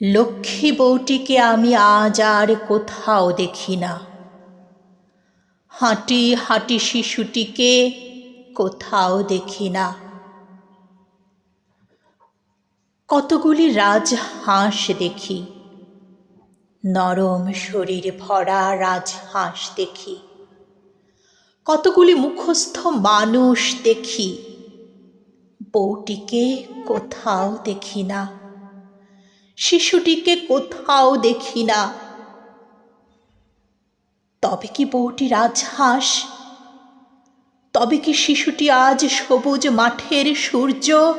লক্ষ্মী বউটিকে আমি আজ আর কোথাও দেখি না। হাঁটি হাঁটি শিশুটিকে কোথাও দেখি না। কতগুলি রাজহাঁস দেখি, নরম শরীর ভরা রাজহাঁস দেখি। কতগুলি মুখস্থ মানুষ দেখি, বউটিকে কোথাও দেখি না, শিশুটিকে কোথাও দেখি না। তবে কি বউটি রাজহাঁস? তবে কি শিশুটি আজ সবুজ মাঠের সূর্য,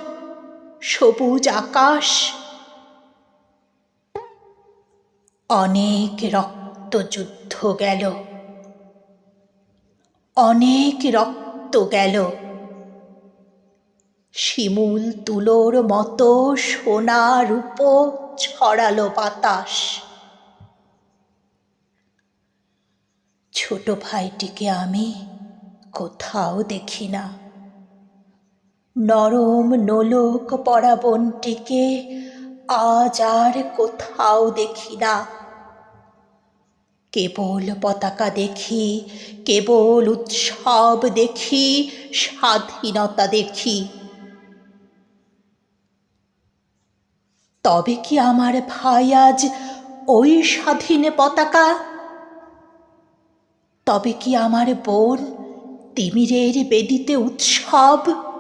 সবুজ আকাশ? অনেক রক্তযুদ্ধ গেল, অনেক রক্ত গেল। শিমুল তুলোর মতো সোনা রূপো ছড়ালো বাতাস। ছোট ভাইটিকে আমি কোথাও দেখি না। নরম নোলক পরা বোনটিকে আজ আর কোথাও দেখি না। কেবল পতাকা দেখি, কেবল উৎসব দেখি, স্বাধীনতা দেখি। তবে কি আমার ভাই আজ ওই স্বাধীন পতাকা? তবে কি আমার বোন তিমিরের বেদিতে উৎসব?